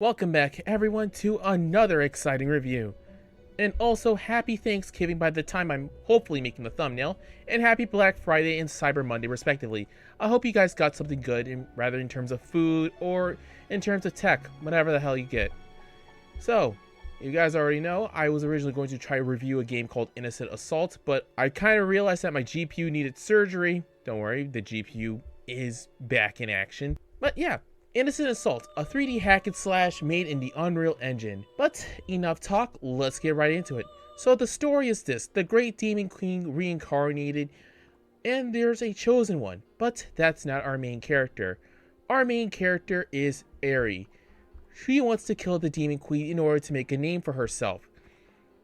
Welcome back everyone to another exciting review. And also happy Thanksgiving by the time I'm hopefully making the thumbnail, and happy Black Friday and Cyber Monday respectively. I hope you guys got something good, rather in terms of food or in terms of tech, whatever the hell you get. So, you guys already know, I was originally going to try to review a game called Innocent Assault, but I kind of realized that my GPU needed surgery. Don't worry, the GPU is back in action. But yeah. Innocent Assault, a 3D hack and slash made in the Unreal Engine. But enough talk, let's get right into it. So the story is this: the Great Demon Queen reincarnated, and there's a chosen one. But that's not our main character. Our main character is Airi. She wants to kill the Demon Queen in order to make a name for herself.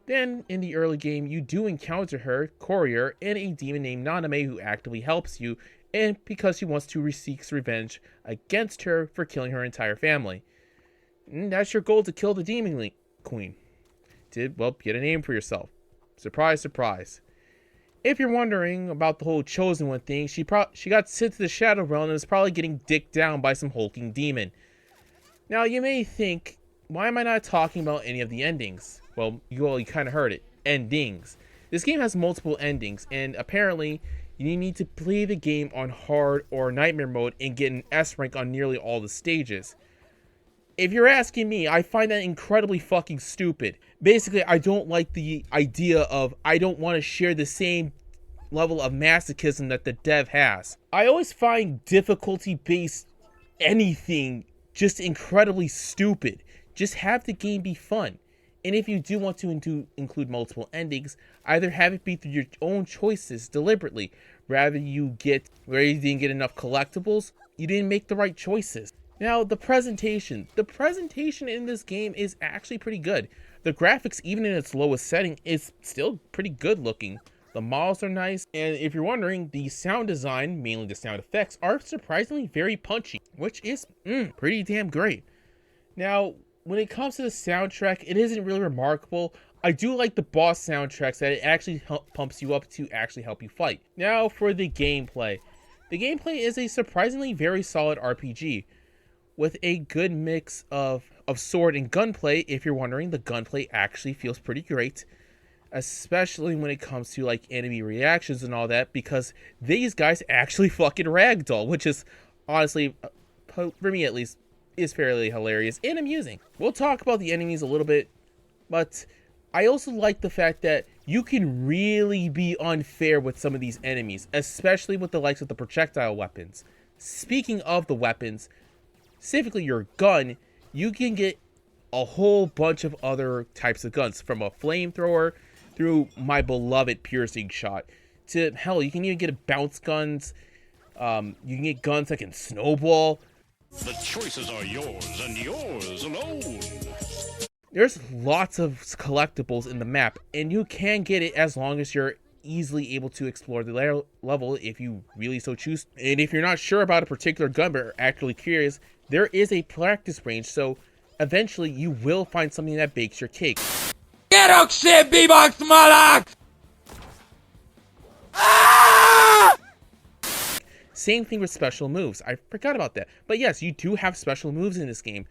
Then, in the early game, you do encounter her, Courier, and a demon named Naname who actively helps you, and because she wants to seek revenge against her for killing her entire family. And that's your goal, to kill the Demon Queen. Well, get a name for yourself. Surprise, surprise. If you're wondering about the whole Chosen One thing, she got sent to the Shadow Realm and is probably getting dicked down by some hulking demon. Now, you may think, why am I not talking about any of the endings? Well, you kind of heard it. Endings. This game has multiple endings, and apparently, you need to play the game on hard or nightmare mode and get an S rank on nearly all the stages. If you're asking me, I find that incredibly fucking stupid. Basically, I don't like the idea of I don't want to share the same level of masochism that the dev has. I always find difficulty-based anything just incredibly stupid. Just have the game be fun. And if you do want to include multiple endings, either have it be through your own choices deliberately. Rather you didn't get enough collectibles, you didn't make the right choices. Now, the presentation. The presentation in this game is actually pretty good. The graphics, even in its lowest setting, is still pretty good looking. The models are nice, and if you're wondering, the sound design, mainly the sound effects, are surprisingly very punchy, which is pretty damn great. Now, when it comes to the soundtrack, it isn't really remarkable. I do like the boss soundtracks that it actually pumps you up to actually help you fight. Now for the gameplay. The gameplay is a surprisingly very solid RPG with a good mix of sword and gunplay. If you're wondering, the gunplay actually feels pretty great, especially when it comes to like enemy reactions and all that, because these guys actually fucking ragdoll, which is honestly, for me at least, is fairly hilarious and amusing. We'll talk about the enemies a little bit, but I also like the fact that you can really be unfair with some of these enemies, especially with the likes of the projectile weapons. Speaking of the weapons, specifically your gun, you can get a whole bunch of other types of guns, from a flamethrower through my beloved piercing shot to hell, you can even get bounce guns. You can get guns that can snowball. The choices are yours and yours alone. There's lots of collectibles in the map, and you can get it as long as you're easily able to explore the level if you really so choose. And if you're not sure about a particular gun but are actually curious, there is a practice range, so eventually you will find something that bakes your cake. Get up, shit, B-Box Mother! Same thing with special moves. I forgot about that. But yes, you do have special moves in this game.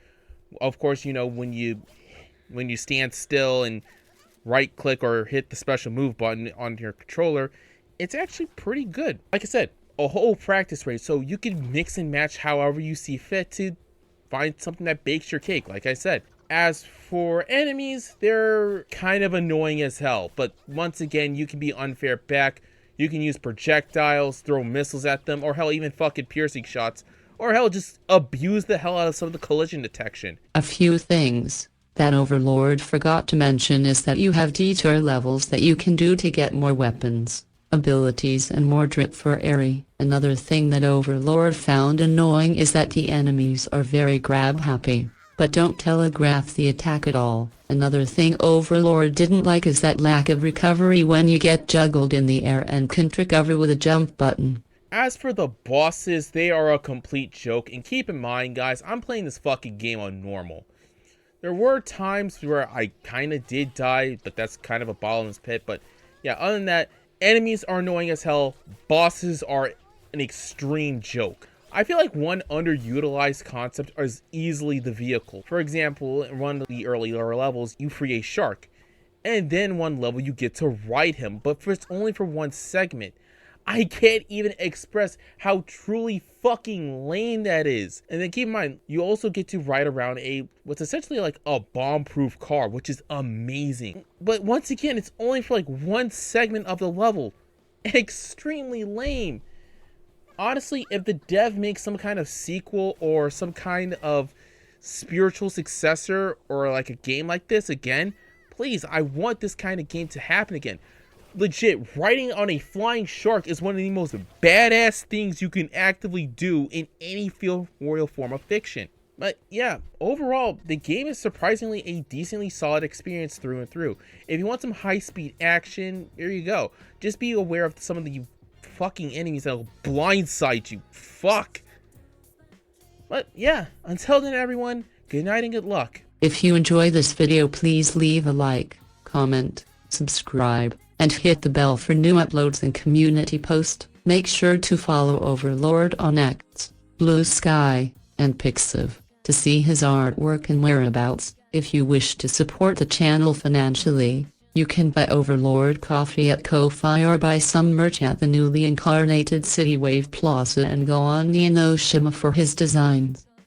Of course, you know, when you stand still and right click or hit the special move button on your controller, it's actually pretty good. Like I said, a whole practice range, so you can mix and match however you see fit to find something that bakes your cake, like I said. As for enemies, they're kind of annoying as hell, but once again, you can be unfair back. You can use projectiles, throw missiles at them, or hell, even fucking piercing shots, or hell, just abuse the hell out of some of the collision detection. A few things that Overlord forgot to mention is that you have detour levels that you can do to get more weapons, abilities and more drip for Airi. Another thing that Overlord found annoying is that the enemies are very grab happy, but don't telegraph the attack at all. Another thing Overlord didn't like is that lack of recovery when you get juggled in the air and can't recover with a jump button. As for the bosses, they are a complete joke, and keep in mind guys, I'm playing this fucking game on normal. There were times where I kinda did die, but that's kind of a bottomless pit, but yeah, other than that, enemies are annoying as hell, bosses are an extreme joke. I feel like one underutilized concept is easily the vehicle. For example, in one of the earlier levels, you free a shark, and then one level you get to ride him, but it's only for one segment. I can't even express how truly fucking lame that is. And then keep in mind, you also get to ride around what's essentially like a bomb-proof car, which is amazing. But once again, it's only for like one segment of the level. Extremely lame. Honestly, if the dev makes some kind of sequel or some kind of spiritual successor or like a game like this again, please, I want this kind of game to happen again. Legit, riding on a flying shark is one of the most badass things you can actively do in any field royal form of fiction. But yeah, overall, the game is surprisingly a decently solid experience through and through. If you want some high-speed action, here you go. Just be aware of some of the fucking enemies that'll blindside you. Fuck. But yeah, until then everyone, good night and good luck. If you enjoy this video, please leave a like, comment, subscribe, and hit the bell for new uploads and community posts. Make sure to follow Overlord on X, Blue Sky, and Pixiv to see his artwork and whereabouts. If you wish to support the channel financially, you can buy Overlord coffee at Ko-Fi or buy some merch at the newly incarnated City Wave Plaza and go on Neonoshima for his designs.